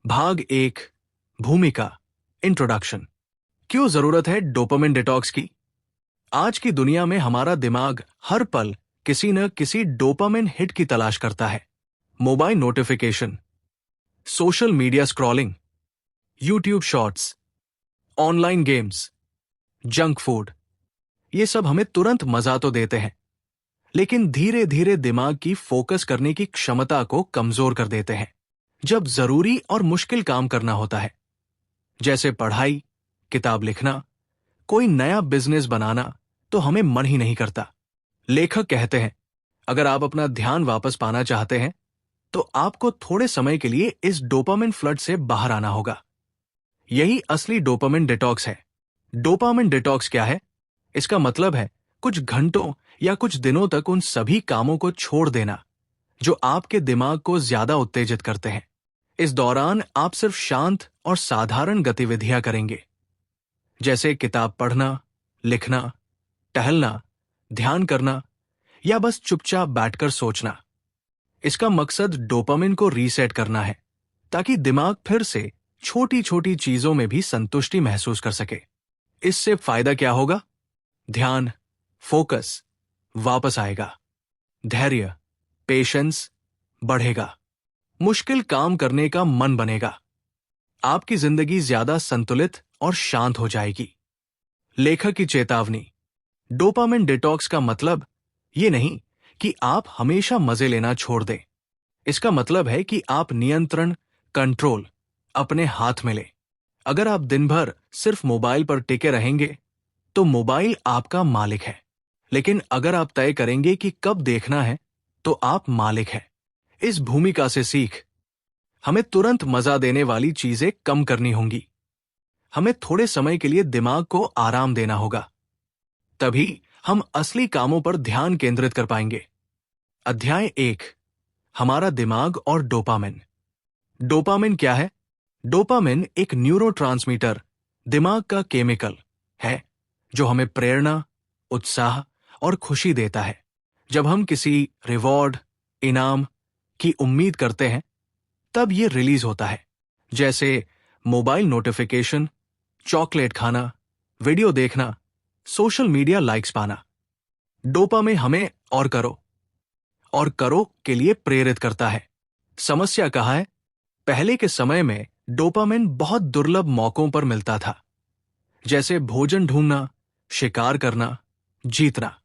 भाग एक, भूमिका, इंट्रोडक्शन। क्यों जरूरत है डोपामिन डिटॉक्स की? आज की दुनिया में हमारा दिमाग हर पल किसी न किसी डोपामिन हिट की तलाश करता है। Mobile notification, social media scrolling, YouTube shorts, online games, junk food, ये सब हमें तुरंत मजा तो देते हैं, लेकिन धीरे धीरे दिमाग की फोकस करने की क्षमता को कमजोर कर देते हैं। जब जरूरी और मुश्किल काम करना होता है, जैसे पढ़ाई, किताब लिखना, कोई नया बिजनेस बनाना, तो हमें मन ही नहीं करता। लेखक कहते हैं, अगर आप अपना ध्यान वापस पाना चाहते हैं तो आपको थोड़े समय के लिए इस डोपामिन फ्लड से बाहर आना होगा। यही असली डोपामिन डिटॉक्स है। डोपामिन डिटॉक्स क्या है? इसका मतलब है कुछ घंटों या कुछ दिनों तक उन सभी कामों को छोड़ देना जो आपके दिमाग को ज्यादा उत्तेजित करते हैं। इस दौरान आप सिर्फ शांत और साधारण गतिविधियां करेंगे, जैसे किताब पढ़ना, लिखना, टहलना, ध्यान करना या बस चुपचाप बैठकर सोचना। इसका मकसद डोपामिन को रीसेट करना है, ताकि दिमाग फिर से छोटी छोटी चीजों में भी संतुष्टि महसूस कर सके। इससे फायदा क्या होगा? ध्यान, फोकस वापस आएगा, धैर्य, पेशेंस बढ़ेगा, मुश्किल काम करने का मन बनेगा, आपकी जिंदगी ज्यादा संतुलित और शांत हो जाएगी। लेखक की चेतावनी, डोपामिन डिटॉक्स का मतलब ये नहीं कि आप हमेशा मजे लेना छोड़ दें। इसका मतलब है कि आप नियंत्रण, कंट्रोल अपने हाथ में लें। अगर आप दिन भर सिर्फ मोबाइल पर टिके रहेंगे तो मोबाइल आपका मालिक है, लेकिन अगर आप तय करेंगे कि कब देखना है तो आप मालिक हैं। इस भूमिका से सीख, हमें तुरंत मजा देने वाली चीजें कम करनी होंगी। हमें थोड़े समय के लिए दिमाग को आराम देना होगा, तभी हम असली कामों पर ध्यान केंद्रित कर पाएंगे। अध्याय 1, हमारा दिमाग और डोपामिन। डोपामिन क्या है? डोपामिन एक न्यूरोट्रांसमीटर, दिमाग का केमिकल है जो हमें प्रेरणा, उत्साह और खुशी देता है। जब हम किसी रिवॉर्ड, इनाम की उम्मीद करते हैं, तब ये रिलीज होता है, जैसे मोबाइल नोटिफिकेशन, चॉकलेट खाना, वीडियो देखना, सोशल मीडिया लाइक्स पाना। डोपामिन हमें और करो के लिए प्रेरित करता है। समस्या कहाँ है? पहले के समय में डोपामिन बहुत दुर्लभ मौकों पर मिलता था, जैसे भोजन ढूंढना, शिकार करना, जीतना।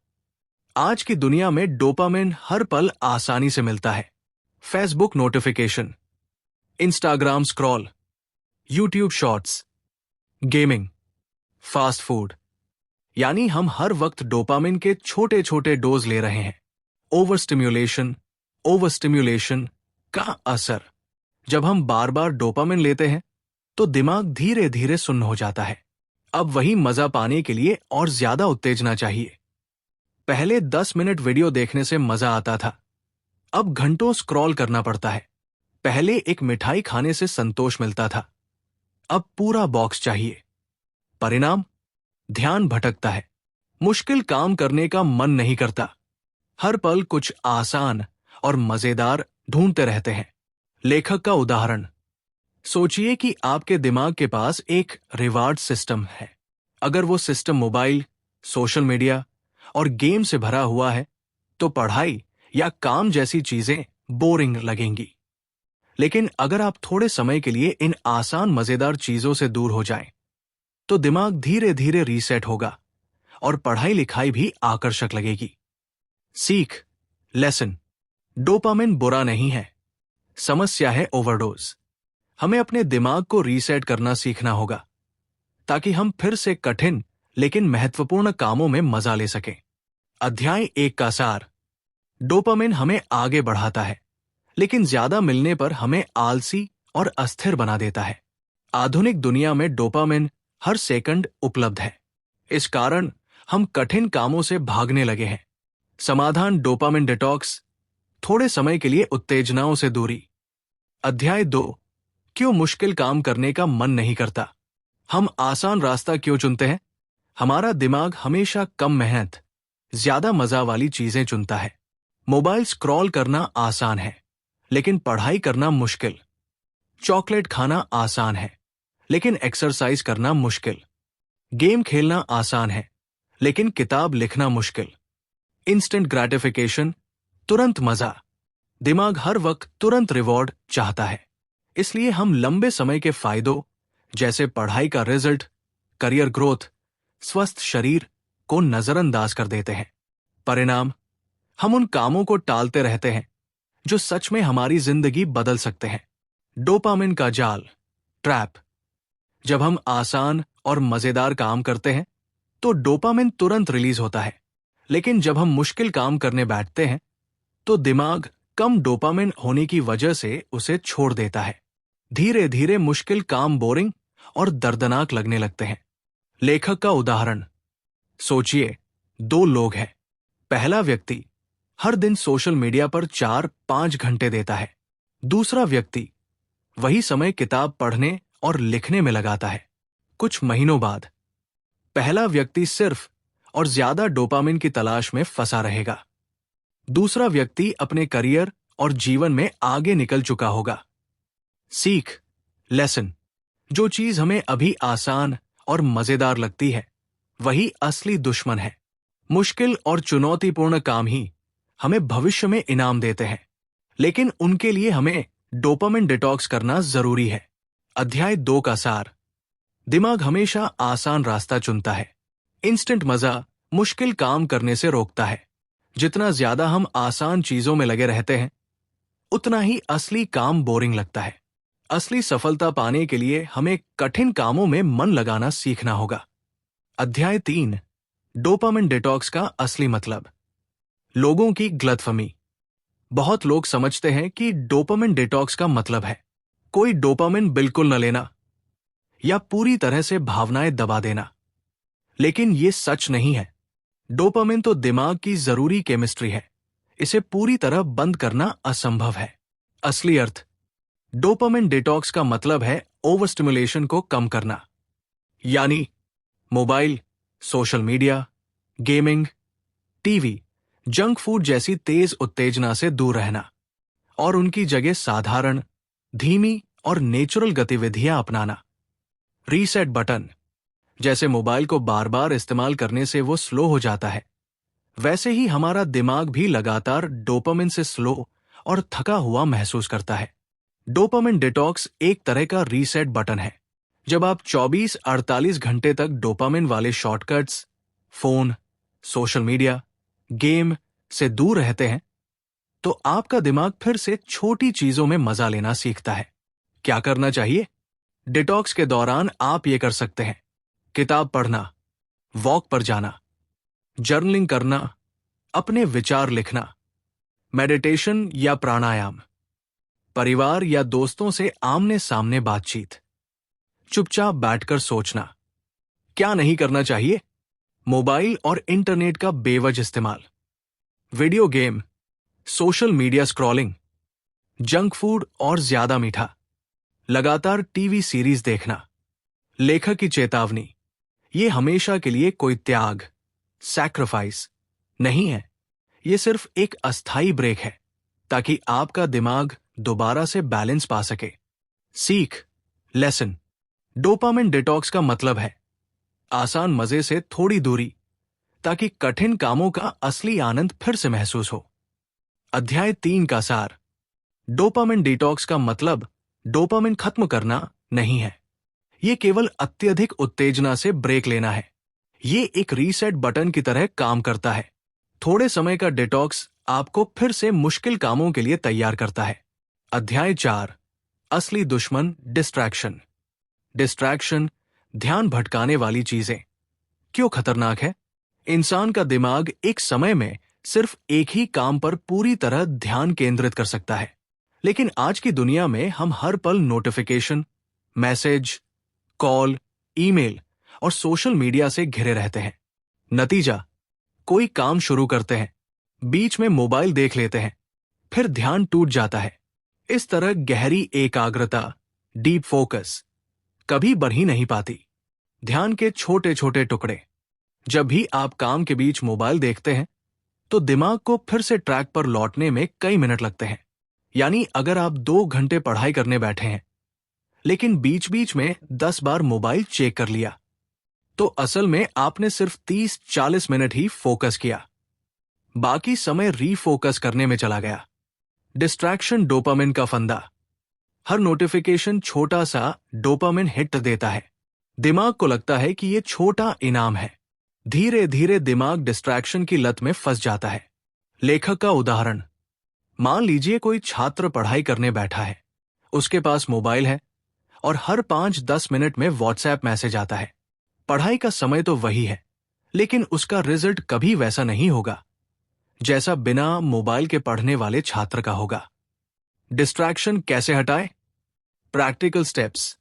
आज की दुनिया में डोपामिन हर पल आसानी से मिलता है। Facebook notification, Instagram scroll, YouTube shorts, gaming, fast food, यानी हम हर वक्त डोपामिन के छोटे छोटे डोज ले रहे हैं। ओवर स्टिम्युलेशन का असर, जब हम बार बार डोपामिन लेते हैं तो दिमाग धीरे धीरे सुन्न हो जाता है। अब वही मजा पाने के लिए और ज्यादा उत्तेजना चाहिए। पहले 10 मिनट वीडियो देखने से मजा आता था, अब घंटों स्क्रॉल करना पड़ता है। पहले एक मिठाई खाने से संतोष मिलता था, अब पूरा बॉक्स चाहिए। परिणाम, ध्यान भटकता है, मुश्किल काम करने का मन नहीं करता, हर पल कुछ आसान और मजेदार ढूंढते रहते हैं। लेखक का उदाहरण, सोचिए कि आपके दिमाग के पास एक रिवार्ड सिस्टम है। अगर वो सिस्टम मोबाइल, सोशल मीडिया और गेम से भरा हुआ है तो पढ़ाई या काम जैसी चीजें बोरिंग लगेंगी। लेकिन अगर आप थोड़े समय के लिए इन आसान मजेदार चीजों से दूर हो जाएं, तो दिमाग धीरे धीरे रीसेट होगा और पढ़ाई लिखाई भी आकर्षक लगेगी। सीख, लेसन, डोपामिन बुरा नहीं है, समस्या है ओवरडोज। हमें अपने दिमाग को रीसेट करना सीखना होगा, ताकि हम फिर से कठिन लेकिन महत्वपूर्ण कामों में मजा ले सकें। अध्याय 1 का सार, डोपामिन हमें आगे बढ़ाता है, लेकिन ज्यादा मिलने पर हमें आलसी और अस्थिर बना देता है। आधुनिक दुनिया में डोपामिन हर सेकंड उपलब्ध है, इस कारण हम कठिन कामों से भागने लगे हैं। समाधान, डोपामिन डिटॉक्स, थोड़े समय के लिए उत्तेजनाओं से दूरी। अध्याय 2, क्यों मुश्किल काम करने का मन नहीं करता? हम आसान रास्ता क्यों चुनते हैं? हमारा दिमाग हमेशा कम मेहनत, ज्यादा मजा वाली चीजें चुनता है। मोबाइल स्क्रॉल करना आसान है, लेकिन पढ़ाई करना मुश्किल। चॉकलेट खाना आसान है, लेकिन एक्सरसाइज करना मुश्किल। गेम खेलना आसान है, लेकिन किताब लिखना मुश्किल। इंस्टेंट ग्रेटिफिकेशन, तुरंत मजा। दिमाग हर वक्त तुरंत रिवॉर्ड चाहता है। इसलिए हम लंबे समय के फायदों जैसे पढ़ाई का रिजल्ट, करियर ग्रोथ, स्वस्थ शरीर को नजरअंदाज कर देते हैं। परिणाम, हम उन कामों को टालते रहते हैं जो सच में हमारी जिंदगी बदल सकते हैं। डोपामिन का जाल, ट्रैप। जब हम आसान और मजेदार काम करते हैं तो डोपामिन तुरंत रिलीज होता है, लेकिन जब हम मुश्किल काम करने बैठते हैं तो दिमाग कम डोपामिन होने की वजह से उसे छोड़ देता है। धीरे धीरे मुश्किल काम बोरिंग और दर्दनाक लगने लगते हैं। लेखक का उदाहरण सोचिए, दो लोग हैं। पहला व्यक्ति हर दिन सोशल मीडिया पर 4-5 घंटे देता है। दूसरा व्यक्ति वही समय किताब पढ़ने और लिखने में लगाता है। कुछ महीनों बाद पहला व्यक्ति सिर्फ और ज्यादा डोपामिन की तलाश में फंसा रहेगा। दूसरा व्यक्ति अपने करियर और जीवन में आगे निकल चुका होगा। सीख, लेसन। जो चीज हमें अभी आसान और मजेदार लगती है, वही असली दुश्मन है। मुश्किल और चुनौतीपूर्ण काम ही हमें भविष्य में इनाम देते हैं, लेकिन उनके लिए हमें डोपामिन डिटॉक्स करना जरूरी है। अध्याय 2 का सार। दिमाग हमेशा आसान रास्ता चुनता है। इंस्टेंट मजा मुश्किल काम करने से रोकता है। जितना ज्यादा हम आसान चीजों में लगे रहते हैं, उतना ही असली काम बोरिंग लगता है। असली सफलता पाने के लिए हमें कठिन कामों में मन लगाना सीखना होगा। अध्याय 3, डोपामिन डिटॉक्स का असली मतलब। लोगों की गलतफहमी। बहुत लोग समझते हैं कि डोपामिन डिटॉक्स का मतलब है कोई डोपामिन बिल्कुल न लेना या पूरी तरह से भावनाएं दबा देना, लेकिन ये सच नहीं है। डोपामिन तो दिमाग की जरूरी केमिस्ट्री है। इसे पूरी तरह बंद करना असंभव है। असली अर्थ, डोपामिन डिटॉक्स का मतलब है ओवर स्टिमुलेशन को कम करना, यानी mobile, social media, gaming, TV, junk food जैसी तेज उत्तेजना से दूर रहना और उनकी जगह साधारण, धीमी और नेचुरल गतिविधियां अपनाना। Reset button. जैसे मोबाइल को बार बार इस्तेमाल करने से वो स्लो हो जाता है, वैसे ही हमारा दिमाग भी लगातार डोपामिन से स्लो और थका हुआ महसूस करता है। डोपामिन डिटॉक्स एक तरह का रीसेट बटन है। जब आप 24-48 घंटे तक डोपामिन वाले shortcuts, phone, social media, game से दूर रहते हैं, तो आपका दिमाग फिर से छोटी चीजों में मजा लेना सीखता है। क्या करना चाहिए? डिटॉक्स के दौरान आप ये कर सकते हैं: किताब पढ़ना, वॉक पर जाना, जर्नलिंग करना, अपने विचार लिखना, मेडिटेशन या प्राणायाम, परिवार या दोस्तों से आमने सामने बातचीत, चुपचाप बैठकर सोचना। क्या नहीं करना चाहिए? मोबाइल और इंटरनेट का बेवजह इस्तेमाल, video game, social media scrolling, junk food और ज्यादा मीठा, लगातार टीवी सीरीज देखना। लेखक की चेतावनी, ये हमेशा के लिए कोई त्याग, सैक्रिफाइस नहीं है। ये सिर्फ एक अस्थाई ब्रेक है ताकि आपका दिमाग दोबारा से बैलेंस पा सके। सीख, लेसन। डोपामिन डिटॉक्स का मतलब है आसान मजे से थोड़ी दूरी, ताकि कठिन कामों का असली आनंद फिर से महसूस हो। अध्याय 3 का सार। डोपामिन डिटॉक्स का मतलब डोपामिन खत्म करना नहीं है। यह केवल अत्यधिक उत्तेजना से ब्रेक लेना है। ये एक रीसेट बटन की तरह काम करता है। थोड़े समय का डिटॉक्स आपको फिर से मुश्किल कामों के लिए तैयार करता है। अध्याय 4, असली दुश्मन डिस्ट्रैक्शन। डिस्ट्रैक्शन, ध्यान भटकाने वाली चीजें, क्यों खतरनाक है? इंसान का दिमाग एक समय में सिर्फ एक ही काम पर पूरी तरह ध्यान केंद्रित कर सकता है, लेकिन आज की दुनिया में हम हर पल नोटिफिकेशन, मैसेज, कॉल, ईमेल और सोशल मीडिया से घिरे रहते हैं। नतीजा, कोई काम शुरू करते हैं, बीच में मोबाइल देख लेते हैं, फिर ध्यान टूट जाता है। इस तरह गहरी एकाग्रता, डीप फोकस कभी बढ़ ही नहीं पाती। ध्यान के छोटे छोटे टुकड़े। जब भी आप काम के बीच मोबाइल देखते हैं, तो दिमाग को फिर से ट्रैक पर लौटने में कई मिनट लगते हैं। यानी अगर आप 2 घंटे पढ़ाई करने बैठे हैं, लेकिन बीच बीच में 10 बार मोबाइल चेक कर लिया, तो असल में आपने सिर्फ 30-40 मिनट ही फोकस किया, बाकी समय रीफोकस करने में चला गया। डिस्ट्रैक्शन डोपामिन का फंदा। हर नोटिफिकेशन छोटा सा डोपामिन हिट देता है। दिमाग को लगता है कि यह छोटा इनाम है। धीरे धीरे दिमाग डिस्ट्रैक्शन की लत में फंस जाता है। लेखक का उदाहरण। मान लीजिए कोई छात्र पढ़ाई करने बैठा है, उसके पास मोबाइल है और हर 5-10 मिनट में व्हाट्सएप मैसेज आता है। पढ़ाई का समय तो वही है, लेकिन उसका रिजल्ट कभी वैसा नहीं होगा जैसा बिना मोबाइल के पढ़ने वाले छात्र का होगा। डिस्ट्रैक्शन कैसे हटाएं? Practical steps.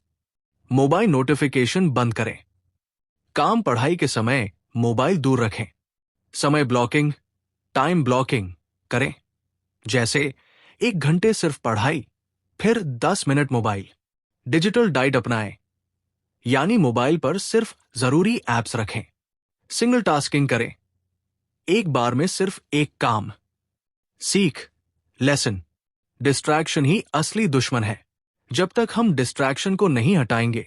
मोबाइल नोटिफिकेशन बंद करें। काम पढ़ाई के समय मोबाइल दूर रखें। समय ब्लॉकिंग, टाइम ब्लॉकिंग करें, जैसे 1 घंटे सिर्फ पढ़ाई, फिर 10 मिनट मोबाइल। डिजिटल डाइट अपनाएं, यानी मोबाइल पर सिर्फ जरूरी ऐप्स रखें। सिंगल टास्किंग करें, एक बार में सिर्फ एक काम। सीख, लेसन। डिस्ट्रैक्शन ही असली दुश्मन है। जब तक हम डिस्ट्रैक्शन को नहीं हटाएंगे,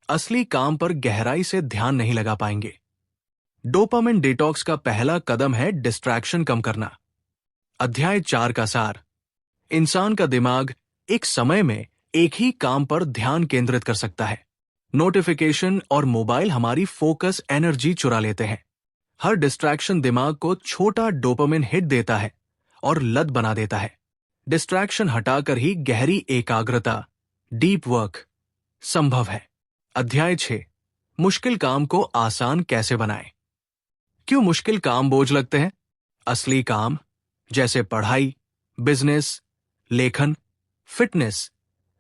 असली काम पर गहराई से ध्यान नहीं लगा पाएंगे। डोपामिन डिटॉक्स का पहला कदम है डिस्ट्रैक्शन कम करना। अध्याय 4 का सार। इंसान का दिमाग एक समय में एक ही काम पर ध्यान केंद्रित कर सकता है। नोटिफिकेशन और मोबाइल हमारी फोकस एनर्जी चुरा लेते हैं। हर डिस्ट्रैक्शन दिमाग को छोटा डोपामिन हिट देता है और लत बना देता है। डिस्ट्रैक्शन हटाकर ही गहरी एकाग्रता, डीप वर्क संभव है। अध्याय 6। मुश्किल काम को आसान कैसे बनाएं? क्यों मुश्किल काम बोझ लगते हैं? असली काम जैसे पढ़ाई, बिजनेस, लेखन, फिटनेस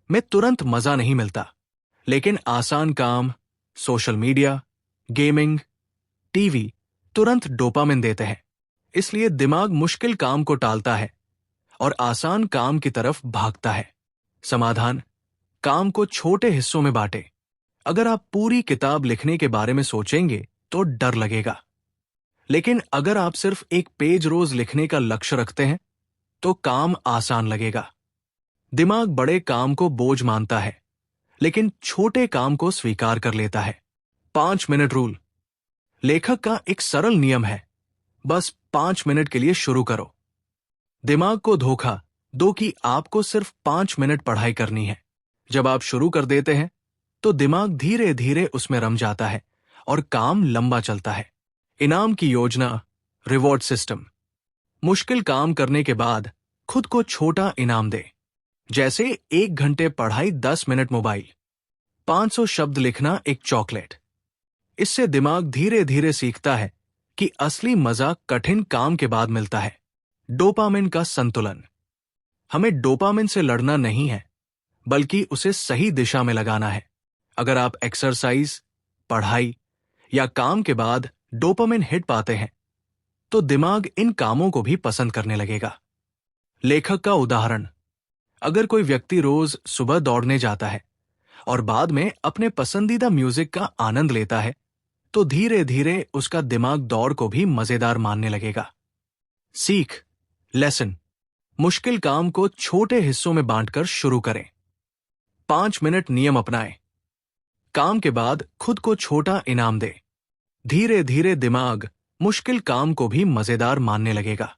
में तुरंत मजा नहीं मिलता, लेकिन आसान काम, सोशल मीडिया, गेमिंग, टीवी तुरंत डोपामिन देते हैं। इसलिए दिमाग मुश्किल काम को टालता है और आसान काम की तरफ भागता है। समाधान: काम को छोटे हिस्सों में बांटें। अगर आप पूरी किताब लिखने के बारे में सोचेंगे तो डर लगेगा, लेकिन अगर आप सिर्फ एक पेज रोज लिखने का लक्ष्य रखते हैं तो काम आसान लगेगा। दिमाग बड़े काम को बोझ मानता है, लेकिन छोटे काम को स्वीकार कर लेता है। 5 मिनट रूल। लेखक का एक सरल नियम है, बस 5 मिनट के लिए शुरू करो। दिमाग को धोखा दो कि आपको सिर्फ 5 मिनट पढ़ाई करनी है। जब आप शुरू कर देते हैं तो दिमाग धीरे धीरे उसमें रम जाता है और काम लंबा चलता है। इनाम की योजना, रिवॉर्ड सिस्टम। मुश्किल काम करने के बाद खुद को छोटा इनाम दे, जैसे 1 घंटे पढ़ाई, 10 मिनट मोबाइल, 500 शब्द लिखना, एक चॉकलेट। इससे दिमाग धीरे धीरे सीखता है कि असली मजा कठिन काम के बाद मिलता है। डोपामिन का संतुलन। हमें डोपामिन से लड़ना नहीं है, बल्कि उसे सही दिशा में लगाना है। अगर आप एक्सरसाइज, पढ़ाई या काम के बाद डोपामिन हिट पाते हैं, तो दिमाग इन कामों को भी पसंद करने लगेगा। लेखक का उदाहरण। अगर कोई व्यक्ति रोज सुबह दौड़ने जाता है और बाद में अपने पसंदीदा म्यूजिक का आनंद लेता है, तो धीरे धीरे उसका दिमाग दौड़ को भी मजेदार मानने लगेगा। सीख, लेसन। मुश्किल काम को छोटे हिस्सों में बांटकर शुरू करें। 5 मिनट नियम अपनाएं। काम के बाद खुद को छोटा इनाम दे। धीरे धीरे दिमाग मुश्किल काम को भी मजेदार मानने लगेगा।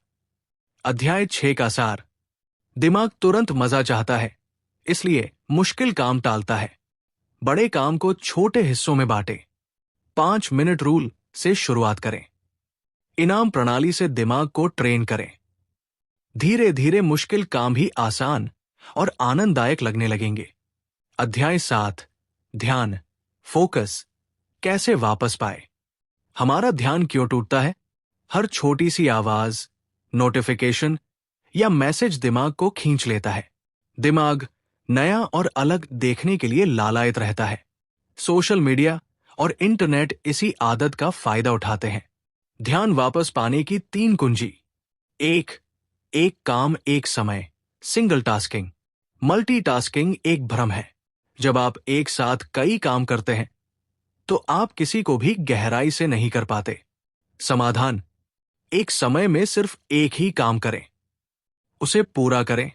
अध्याय 6 का सार। दिमाग तुरंत मजा चाहता है, इसलिए मुश्किल काम टालता है। बड़े काम को छोटे हिस्सों में बांटे। 5 मिनट रूल से शुरुआत करें। इनाम प्रणाली से दिमाग को ट्रेन करें। धीरे धीरे मुश्किल काम भी आसान और आनंददायक लगने लगेंगे। अध्याय 7। ध्यान, फोकस कैसे वापस पाए? हमारा ध्यान क्यों टूटता है? हर छोटी सी आवाज, नोटिफिकेशन या मैसेज दिमाग को खींच लेता है। दिमाग नया और अलग देखने के लिए लालायित रहता है। सोशल मीडिया और इंटरनेट इसी आदत का फायदा उठाते हैं। ध्यान वापस पाने की 3 कुंजी। 1. एक काम एक समय, सिंगल टास्किंग। मल्टीटास्किंग एक भ्रम है। जब आप एक साथ कई काम करते हैं तो आप किसी को भी गहराई से नहीं कर पाते। समाधान: एक समय में सिर्फ एक ही काम करें, उसे पूरा करें,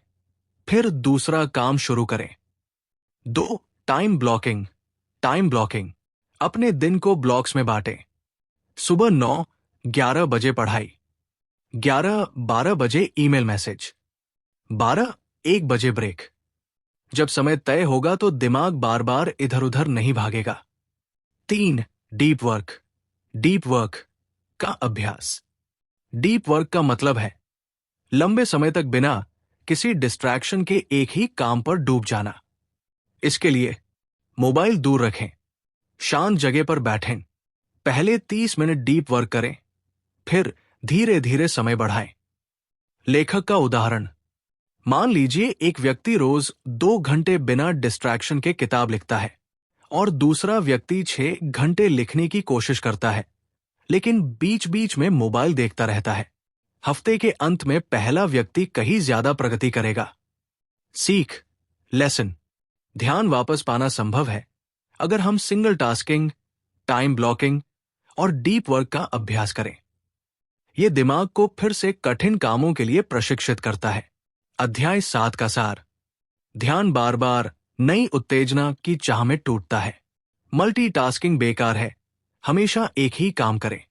फिर दूसरा काम शुरू करें। 2. Time blocking. टाइम ब्लॉकिंग, अपने दिन को ब्लॉक्स में बांटें। सुबह 9-11 बजे पढ़ाई, 11-12 बजे ईमेल मैसेज, 12-1 बजे ब्रेक। जब समय तय होगा तो दिमाग बार बार इधर उधर नहीं भागेगा। 3. Deep work. डीप वर्क का अभ्यास। डीप वर्क का मतलब है लंबे समय तक बिना किसी डिस्ट्रैक्शन के एक ही काम पर डूब जाना। इसके लिए मोबाइल दूर रखें, शांत जगह पर बैठें, पहले 30 मिनट डीप वर्क करें, फिर धीरे धीरे समय बढ़ाएं। लेखक का उदाहरण, मान लीजिए एक व्यक्ति रोज 2 घंटे बिना डिस्ट्रैक्शन के किताब लिखता है और दूसरा व्यक्ति 6 घंटे लिखने की कोशिश करता है, लेकिन बीच बीच में मोबाइल देखता रहता है। हफ्ते के अंत में पहला व्यक्ति कहीं ज्यादा प्रगति करेगा। सीख, लेसन। ध्यान वापस पाना संभव है अगर हम सिंगल टास्किंग, टाइम ब्लॉकिंग और डीप वर्क का अभ्यास करें। यह दिमाग को फिर से कठिन कामों के लिए प्रशिक्षित करता है। अध्याय 7 का सार। ध्यान बार बार नई उत्तेजना की चाह में टूटता है। मल्टीटास्किंग बेकार है, हमेशा एक ही काम करें।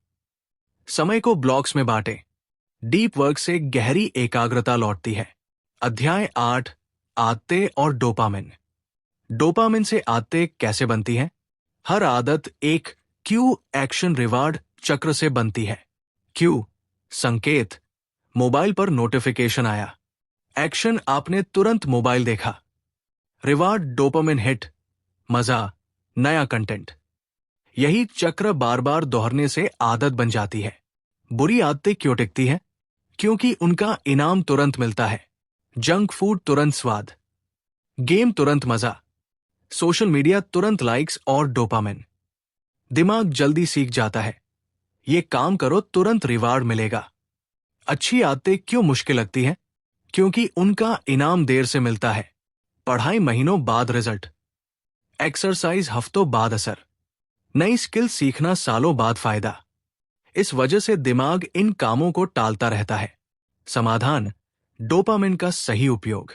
समय को ब्लॉक्स में बांटें। डीप वर्क से गहरी एकाग्रता लौटती है। अध्याय 8, आदतें और डोपामिन। डोपामिन से आदतें कैसे बनती हैं? हर आदत एक क्यू एक्शन रिवार्ड चक्र से बनती है। क्यू, संकेत, मोबाइल पर नोटिफिकेशन आया। एक्शन, आपने तुरंत मोबाइल देखा। रिवार्ड, डोपामिन हिट, मजा, नया कंटेंट। यही चक्र बार बार दोहरने से आदत बन जाती है। बुरी आदतें क्यों टिकती हैं? क्योंकि उनका इनाम तुरंत मिलता है। जंक फूड तुरंत स्वाद, गेम तुरंत मजा, सोशल मीडिया तुरंत लाइक्स और डोपामिन। दिमाग जल्दी सीख जाता है, ये काम करो तुरंत रिवार्ड मिलेगा। अच्छी आदतें क्यों मुश्किल लगती हैं? क्योंकि उनका इनाम देर से मिलता है। पढ़ाई महीनों बाद रिजल्ट, एक्सरसाइज हफ्तों बाद असर, नई स्किल सीखना सालों बाद फायदा। इस वजह से दिमाग इन कामों को टालता रहता है। समाधान, डोपामिन का सही उपयोग।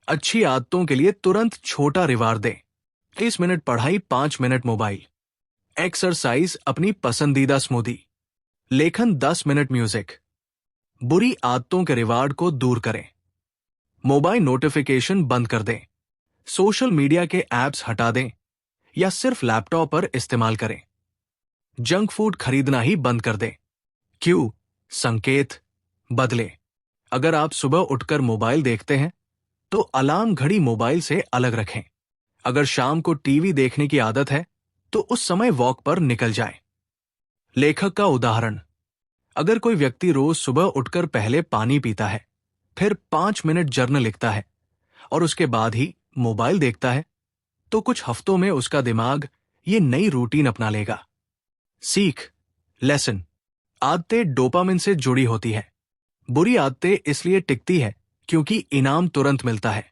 अच्छी आदतों के लिए तुरंत छोटा रिवार्ड दें। 30 मिनट पढ़ाई, 5 मिनट मोबाइल। एक्सरसाइज, अपनी पसंदीदा स्मूदी। लेखन, 10 मिनट म्यूजिक। बुरी आदतों के रिवार्ड को दूर करें। मोबाइल नोटिफिकेशन बंद कर दें। सोशल मीडिया के ऐप्स हटा दें या सिर्फ लैपटॉप पर इस्तेमाल करें। जंक फूड खरीदना ही बंद कर दें। क्यू, संकेत, बदले। अगर आप सुबह उठकर मोबाइल देखते हैं तो अलार्म घड़ी मोबाइल से अलग रखें। अगर शाम को टीवी देखने की आदत है तो उस समय वॉक पर निकल जाएं। लेखक का उदाहरण, अगर कोई व्यक्ति रोज सुबह उठकर पहले पानी पीता है, फिर 5 मिनट जर्नल लिखता है और उसके बाद ही मोबाइल देखता है, तो कुछ हफ्तों में उसका दिमाग ये नई रूटीन अपना लेगा। सीख, लेसन। आदतें डोपामिन से जुड़ी होती है। बुरी आदतें इसलिए टिकती है क्योंकि इनाम तुरंत मिलता है।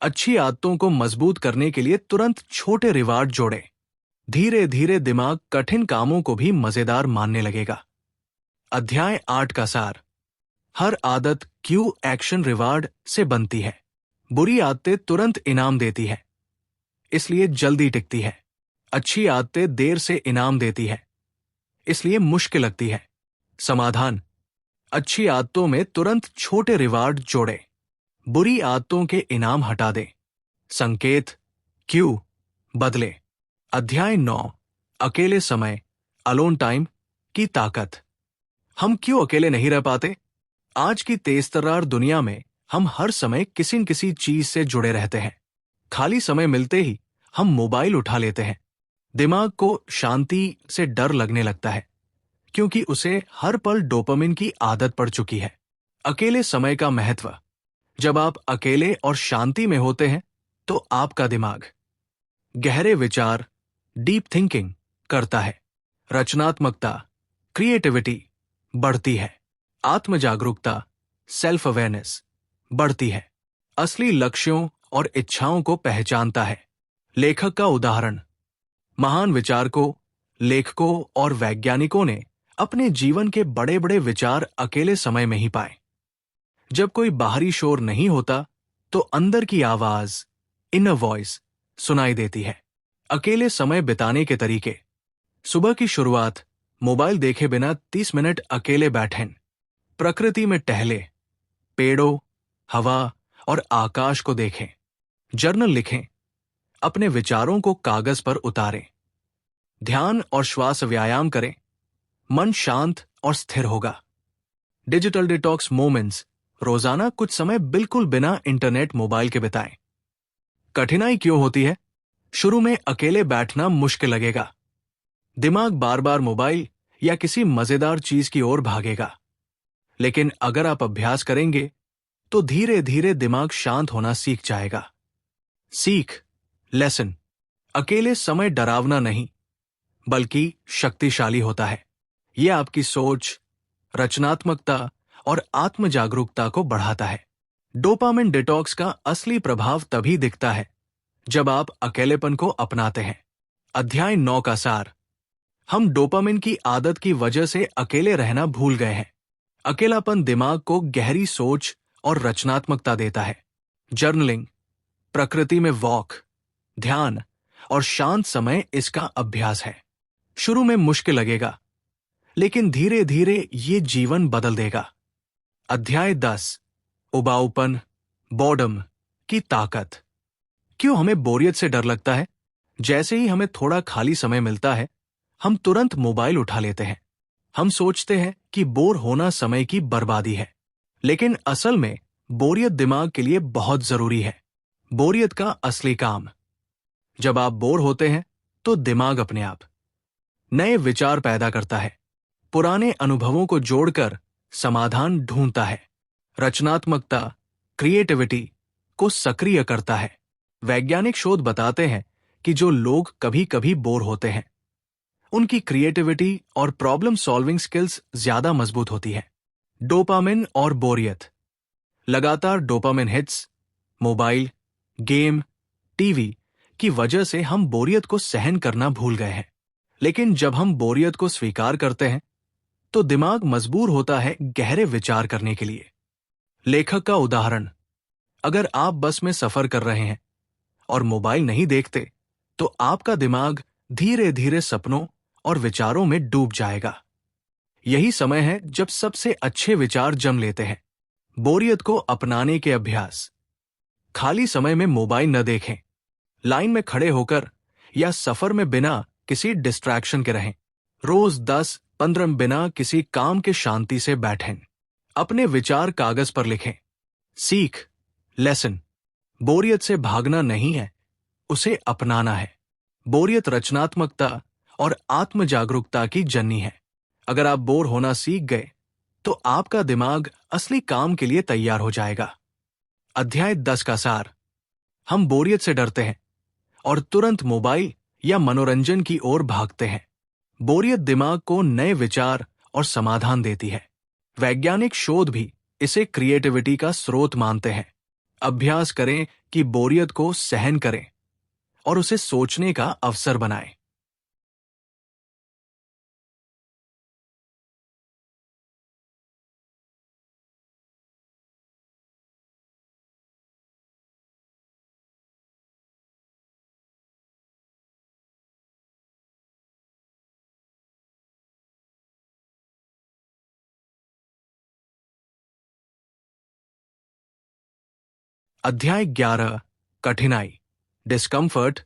अच्छी आदतों को मजबूत करने के लिए तुरंत छोटे रिवार्ड जोड़ें। धीरे धीरे दिमाग कठिन कामों को भी मजेदार मानने लगेगा। अध्याय 8 का सार। हर आदत क्यू एक्शन रिवार्ड से बनती है। बुरी आदतें तुरंत इनाम देती है, इसलिए जल्दी टिकती है। अच्छी आदतें देर से इनाम देती है, इसलिए मुश्किल लगती है। समाधान, अच्छी आदतों में तुरंत छोटे रिवार्ड जोड़ें। बुरी आदतों के इनाम हटा दें। संकेत, क्यू, बदले। अध्याय 9, अकेले समय, अलोन टाइम की ताकत। हम क्यों अकेले नहीं रह पाते? आज की तेजतर्रार दुनिया में हम हर समय किसी न किसी चीज से जुड़े रहते हैं। खाली समय मिलते ही हम मोबाइल उठा लेते हैं। दिमाग को शांति से डर लगने लगता है क्योंकि उसे हर पल डोपामिन की आदत पड़ चुकी है। अकेले समय का महत्व। जब आप अकेले और शांति में होते हैं तो आपका दिमाग गहरे विचार, डीप थिंकिंग करता है। रचनात्मकता, क्रिएटिविटी बढ़ती है। आत्म जागरूकता, सेल्फ अवेयरनेस बढ़ती है। असली लक्ष्यों और इच्छाओं को पहचानता है। लेखक का उदाहरण, महान विचारकों, लेखकों और वैज्ञानिकों ने अपने जीवन के बड़े बड़े विचार अकेले समय में ही पाए। जब कोई बाहरी शोर नहीं होता तो अंदर की आवाज, इनर वॉइस सुनाई देती है। अकेले समय बिताने के तरीके। सुबह की शुरुआत मोबाइल देखे बिना 30 मिनट अकेले बैठें। प्रकृति में टहले, पेड़ों, हवा और आकाश को देखें। जर्नल लिखें, अपने विचारों को कागज पर उतारें। ध्यान और श्वास व्यायाम करें, मन शांत और स्थिर होगा। डिजिटल डिटॉक्स मोमेंट्स, रोजाना कुछ समय बिल्कुल बिना इंटरनेट मोबाइल के बिताएं। कठिनाई क्यों होती है? शुरू में अकेले बैठना मुश्किल लगेगा। दिमाग बार बार मोबाइल या किसी मजेदार चीज की ओर भागेगा। लेकिन अगर आप अभ्यास करेंगे तो धीरे धीरे दिमाग शांत होना सीख जाएगा। सीख, लेसन। अकेले समय डरावना नहीं बल्कि शक्तिशाली होता है। यह आपकी सोच, रचनात्मकता और आत्म जागरूकता को बढ़ाता है। डोपामिन डिटॉक्स का असली प्रभाव तभी दिखता है जब आप अकेलेपन को अपनाते हैं। अध्याय 9 का सार। हम डोपामिन की आदत की वजह से अकेले रहना भूल गए हैं। अकेलापन दिमाग को गहरी सोच और रचनात्मकता देता है। जर्नलिंग, प्रकृति में वॉक, ध्यान और शांत समय इसका अभ्यास है। शुरू में मुश्किल लगेगा, लेकिन धीरे धीरे ये जीवन बदल देगा। अध्याय 10, उबाऊपन, बॉर्डम की ताकत। क्यों हमें बोरियत से डर लगता है? जैसे ही हमें थोड़ा खाली समय मिलता है, हम तुरंत मोबाइल उठा लेते हैं। हम सोचते हैं कि बोर होना समय की बर्बादी है, लेकिन असल में बोरियत दिमाग के लिए बहुत जरूरी है। बोरियत का असली काम। जब आप बोर होते हैं तो दिमाग अपने आप नए विचार पैदा करता है, पुराने अनुभवों को जोड़कर समाधान ढूंढता है, रचनात्मकता, क्रिएटिविटी को सक्रिय करता है। वैज्ञानिक शोध बताते हैं कि जो लोग कभी कभी बोर होते हैं, उनकी क्रिएटिविटी और प्रॉब्लम सॉल्विंग स्किल्स ज्यादा मजबूत होती है। डोपामिन और बोरियत। लगातार dopamine hits, mobile, game, TV की वजह से हम बोरियत को सहन करना भूल गए हैं। लेकिन जब हम बोरियत को स्वीकार करते हैं तो दिमाग मजबूर होता है गहरे विचार करने के लिए। लेखक का उदाहरण। अगर आप बस में सफर कर रहे हैं और मोबाइल नहीं देखते तो आपका दिमाग धीरे धीरे सपनों और विचारों में डूब जाएगा। यही समय है जब सबसे अच्छे विचार जन्म लेते हैं। बोरियत को अपनाने के अभ्यास। खाली समय में मोबाइल न देखें। लाइन में खड़े होकर या सफर में बिना किसी डिस्ट्रैक्शन के रहें। रोज 10-15 बिना किसी काम के शांति से बैठें। अपने विचार कागज पर लिखें। सीख, लेसन। बोरियत से भागना नहीं है, उसे अपनाना है। बोरियत रचनात्मकता और आत्म जागरूकता की जननी है। अगर आप बोर होना सीख गए तो आपका दिमाग असली काम के लिए तैयार हो जाएगा। अध्याय 10 का सार। हम बोरियत से डरते हैं और तुरंत मोबाइल या मनोरंजन की ओर भागते हैं। बोरियत दिमाग को नए विचार और समाधान देती है। वैज्ञानिक शोध भी इसे क्रिएटिविटी का स्रोत मानते हैं। अभ्यास करें कि बोरियत को सहन करें और उसे सोचने का अवसर बनाएं। अध्याय 11, कठिनाई, डिस्कम्फर्ट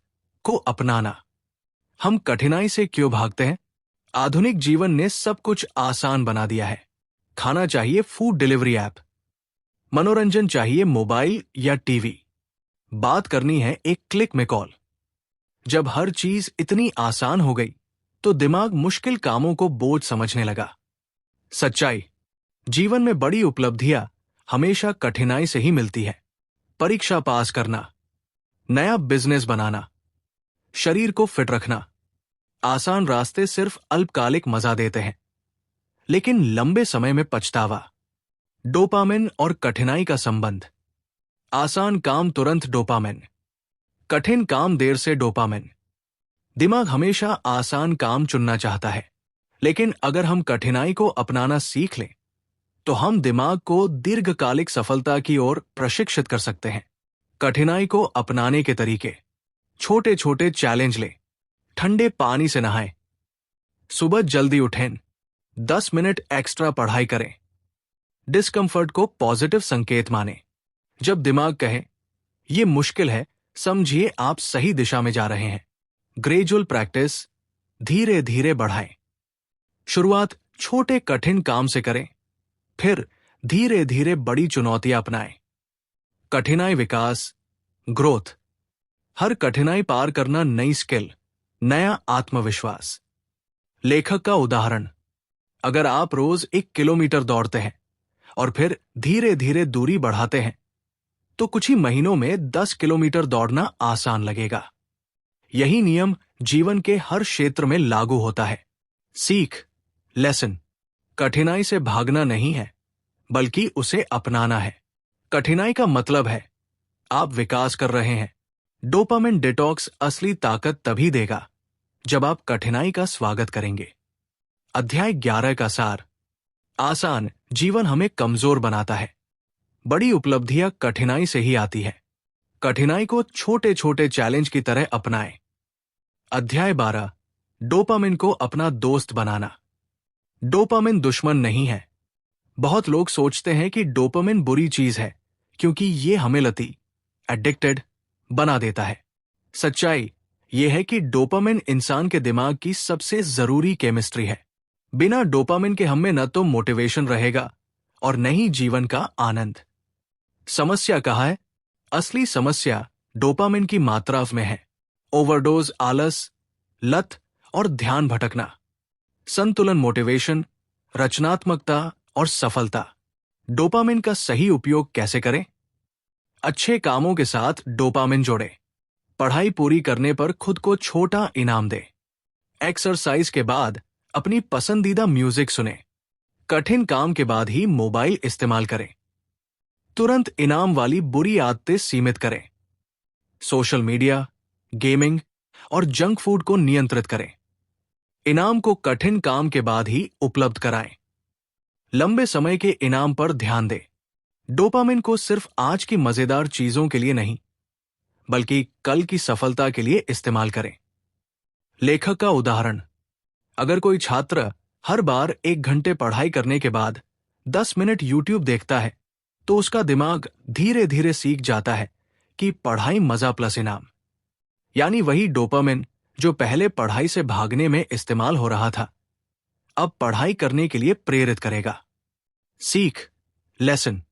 को अपनाना। हम कठिनाई से क्यों भागते हैं? आधुनिक जीवन ने सब कुछ आसान बना दिया है। खाना चाहिए फूड डिलीवरी ऐप, मनोरंजन चाहिए मोबाइल या टीवी, बात करनी है एक क्लिक में कॉल। जब हर चीज इतनी आसान हो गई तो दिमाग मुश्किल कामों को बोझ समझने लगा। सच्चाई, जीवन में बड़ी उपलब्धियां हमेशा कठिनाई से ही मिलती है। परीक्षा पास करना, नया बिजनेस बनाना, शरीर को फिट रखना। आसान रास्ते सिर्फ अल्पकालिक मजा देते हैं, लेकिन लंबे समय में पछतावा। डोपामिन और कठिनाई का संबंध। आसान काम तुरंत डोपामिन, कठिन काम देर से डोपामिन। दिमाग हमेशा आसान काम चुनना चाहता है, लेकिन अगर हम कठिनाई को अपनाना सीख लें तो हम दिमाग को दीर्घकालिक सफलता की ओर प्रशिक्षित कर सकते हैं। कठिनाई को अपनाने के तरीके। छोटे छोटे चैलेंज लें, ठंडे पानी से नहाएं, सुबह जल्दी उठें, 10 मिनट एक्स्ट्रा पढ़ाई करें। डिस्कंफर्ट को पॉजिटिव संकेत माने। जब दिमाग कहे ये मुश्किल है, समझिए आप सही दिशा में जा रहे हैं। ग्रेजुअल प्रैक्टिस, धीरे धीरे बढ़ाएं। शुरुआत छोटे कठिन काम से करें, फिर धीरे धीरे बड़ी चुनौतियां अपनाएं। कठिनाई विकास, ग्रोथ। हर कठिनाई पार करना नई स्किल, नया आत्मविश्वास। लेखक का उदाहरण, अगर आप रोज 1 किलोमीटर दौड़ते हैं और फिर धीरे धीरे दूरी बढ़ाते हैं तो कुछ ही महीनों में 10 किलोमीटर दौड़ना आसान लगेगा। यही नियम जीवन के हर क्षेत्र में लागू होता है। सीख, लेसन। कठिनाई से भागना नहीं है, बल्कि उसे अपनाना है। कठिनाई का मतलब है आप विकास कर रहे हैं। डोपामिन डिटॉक्स असली ताकत तभी देगा जब आप कठिनाई का स्वागत करेंगे। अध्याय 11 का सार। आसान जीवन हमें कमजोर बनाता है। बड़ी उपलब्धियां कठिनाई से ही आती है। कठिनाई को छोटे छोटे चैलेंज की तरह अपनाएं। अध्याय 12, डोपामिन को अपना दोस्त बनाना। डोपामिन दुश्मन नहीं है। बहुत लोग सोचते हैं कि डोपामिन बुरी चीज है क्योंकि ये हमें लती, एडिक्टेड बना देता है। सच्चाई यह है कि डोपामिन इंसान के दिमाग की सबसे जरूरी केमिस्ट्री है। बिना डोपामिन के हम में न तो मोटिवेशन रहेगा और न ही जीवन का आनंद। समस्या कहाँ है? असली समस्या डोपामिन की मात्रा में है। ओवरडोज, आलस, लत और ध्यान भटकना। संतुलन, मोटिवेशन, रचनात्मकता और सफलता। डोपामिन का सही उपयोग कैसे करें? अच्छे कामों के साथ डोपामिन जोड़ें। पढ़ाई पूरी करने पर खुद को छोटा इनाम दें। एक्सरसाइज के बाद अपनी पसंदीदा म्यूजिक सुनें। कठिन काम के बाद ही मोबाइल इस्तेमाल करें। तुरंत इनाम वाली बुरी आदतें सीमित करें। सोशल मीडिया, गेमिंग और जंक फूड को नियंत्रित करें। इनाम को कठिन काम के बाद ही उपलब्ध कराएं। लंबे समय के इनाम पर ध्यान दें। डोपामिन को सिर्फ आज की मजेदार चीजों के लिए नहीं, बल्कि कल की सफलता के लिए इस्तेमाल करें। लेखक का उदाहरण, अगर कोई छात्र हर बार 1 घंटे पढ़ाई करने के बाद 10 मिनट यूट्यूब देखता है तो उसका दिमाग धीरे धीरे सीख जाता है कि पढ़ाई मजा प्लस इनाम, यानी वही डोपामिन जो पहले पढ़ाई से भागने में इस्तेमाल हो रहा था, अब पढ़ाई करने के लिए प्रेरित करेगा। सीख, लेसन।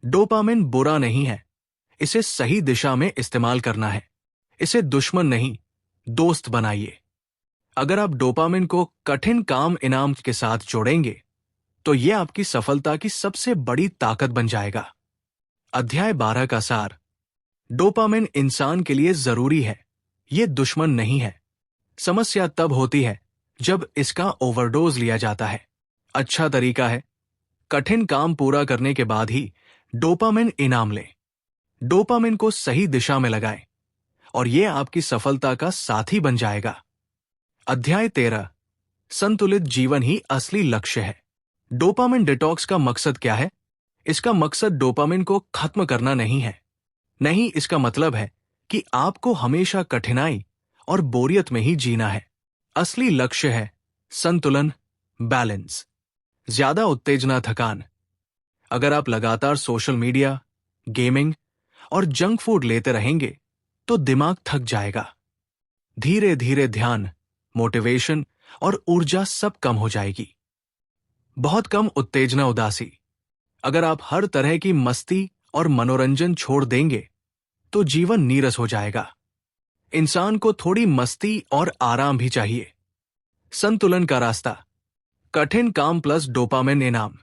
डोपामिन बुरा नहीं है, इसे सही दिशा में इस्तेमाल करना है। इसे दुश्मन नहीं, दोस्त बनाइए। अगर आप डोपामिन को कठिन काम इनाम के साथ जोड़ेंगे तो यह आपकी सफलता की सबसे बड़ी ताकत बन जाएगा। अध्याय 12 का सार। डोपामिन इंसान के लिए जरूरी है, यह दुश्मन नहीं है। समस्या तब होती है जब इसका ओवरडोज लिया जाता है। अच्छा तरीका है, कठिन काम पूरा करने के बाद ही डोपामिन इनाम लें। डोपामिन को सही दिशा में लगाएं और यह आपकी सफलता का साथी बन जाएगा। अध्याय 13, संतुलित जीवन ही असली लक्ष्य है। डोपामिन डिटॉक्स का मकसद क्या है? इसका मकसद डोपामिन को खत्म करना नहीं है। नहीं, इसका मतलब है कि आपको हमेशा कठिनाई और बोरियत में ही जीना है। असली लक्ष्य है संतुलन, बैलेंस। ज्यादा उत्तेजना, थकान। अगर आप लगातार सोशल मीडिया, गेमिंग और जंक फूड लेते रहेंगे तो दिमाग थक जाएगा। धीरे धीरे ध्यान, मोटिवेशन और ऊर्जा सब कम हो जाएगी। बहुत कम उत्तेजना, उदासी। अगर आप हर तरह की मस्ती और मनोरंजन छोड़ देंगे तो जीवन नीरस हो जाएगा। इंसान को थोड़ी मस्ती और आराम भी चाहिए। संतुलन का रास्ता, कठिन काम प्लस डोपामिन इनाम।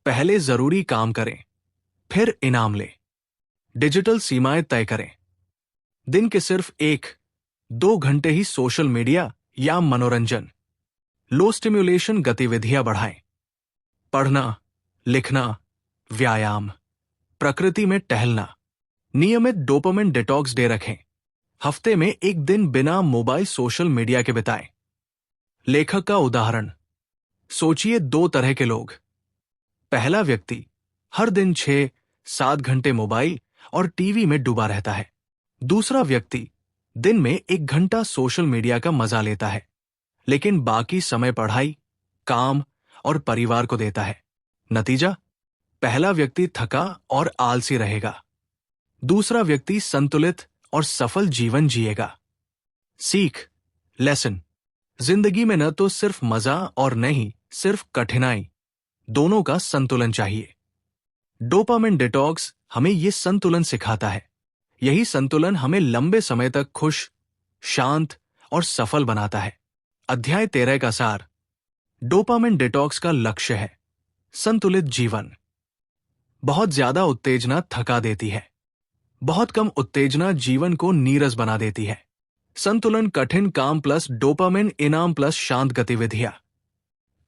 पहले जरूरी काम करें, फिर इनाम लें। डिजिटल सीमाएं तय करें। दिन के सिर्फ 1-2 घंटे ही सोशल मीडिया या मनोरंजन, लो स्टिम्युलेशन गतिविधियां बढ़ाएं। पढ़ना, लिखना, व्यायाम, प्रकृति में टहलना। नियमित डोपामिन डिटॉक्स डे रखें। हफ्ते में 1 दिन बिना मोबाइल, सोशल मीडिया के बिताएं। लेखक का उदाहरण, सोचिए 2 तरह के लोग। पहला व्यक्ति हर दिन 6-7 घंटे मोबाइल और टीवी में डूबा रहता है। दूसरा व्यक्ति दिन में 1 घंटा सोशल मीडिया का मजा लेता है, लेकिन बाकी समय पढ़ाई, काम और परिवार को देता है। नतीजा, पहला व्यक्ति थका और आलसी रहेगा, दूसरा व्यक्ति संतुलित और सफल जीवन जिएगा। सीख, लेसन, जिंदगी में न तो सिर्फ मजा और नहीं सिर्फ कठिनाई, दोनों का संतुलन चाहिए। डोपामिन डिटॉक्स हमें यह संतुलन सिखाता है। यही संतुलन हमें लंबे समय तक खुश, शांत और सफल बनाता है। अध्याय 13 का सार। डोपामिन डिटॉक्स का लक्ष्य है संतुलित जीवन। बहुत ज्यादा उत्तेजना थका देती है, बहुत कम उत्तेजना जीवन को नीरस बना देती है। संतुलन कठिन काम प्लस डोपामिन इनाम प्लस शांत गतिविधियां।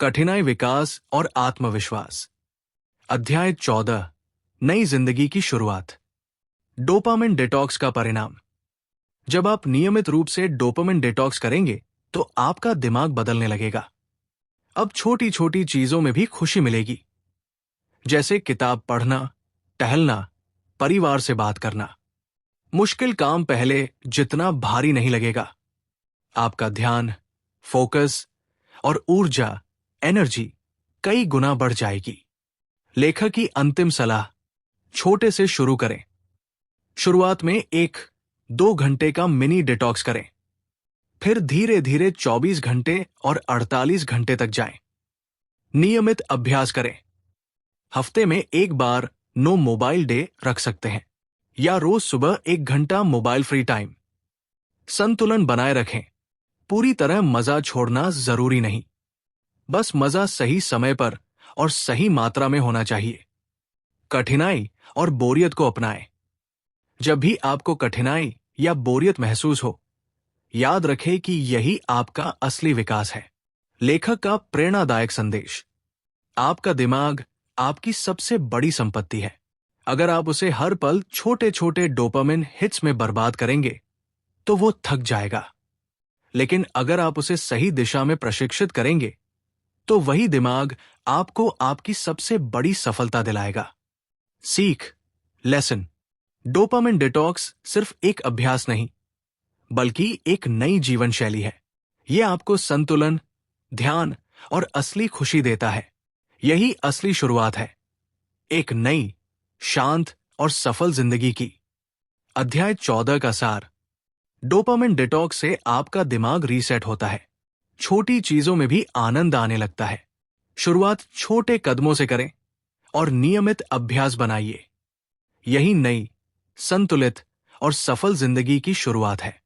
कठिनाई विकास और आत्मविश्वास। अध्याय 14, नई जिंदगी की शुरुआत। डोपामिन डिटॉक्स का परिणाम। जब आप नियमित रूप से डोपामिन डिटॉक्स करेंगे तो आपका दिमाग बदलने लगेगा। अब छोटी छोटी चीजों में भी खुशी मिलेगी, जैसे किताब पढ़ना, टहलना, परिवार से बात करना। मुश्किल काम पहले जितना भारी नहीं लगेगा। आपका ध्यान, फोकस और ऊर्जा, एनर्जी कई गुना बढ़ जाएगी। लेखक की अंतिम सलाह, छोटे से शुरू करें। शुरुआत में 1-2 घंटे का मिनी डिटॉक्स करें, फिर धीरे धीरे 24 घंटे और 48 घंटे तक जाएं। नियमित अभ्यास करें। हफ्ते में एक बार नो मोबाइल डे रख सकते हैं, या रोज सुबह 1 घंटा मोबाइल फ्री टाइम। संतुलन बनाए रखें। पूरी तरह मजा छोड़ना जरूरी नहीं, बस मजा सही समय पर और सही मात्रा में होना चाहिए। कठिनाई और बोरियत को अपनाएं। जब भी आपको कठिनाई या बोरियत महसूस हो, याद रखें कि यही आपका असली विकास है। लेखक का प्रेरणादायक संदेश। आपका दिमाग आपकी सबसे बड़ी संपत्ति है। अगर आप उसे हर पल छोटे छोटे डोपामिन हिट्स में बर्बाद करेंगे तो वो थक जाएगा, लेकिन अगर आप उसे सही दिशा में प्रशिक्षित करेंगे तो वही दिमाग आपको आपकी सबसे बड़ी सफलता दिलाएगा। सीख, लेसन। डोपामिन डिटॉक्स सिर्फ एक अभ्यास नहीं, बल्कि एक नई जीवन शैली है। यह आपको संतुलन, ध्यान और असली खुशी देता है। यही असली शुरुआत है एक नई, शांत और सफल जिंदगी की। अध्याय 14 का सार। डोपामिन डिटॉक्स से आपका दिमाग रीसेट होता है। छोटी चीजों में भी आनंद आने लगता है। शुरुआत छोटे कदमों से करें और नियमित अभ्यास बनाइए। यही नई, संतुलित और सफल जिंदगी की शुरुआत है।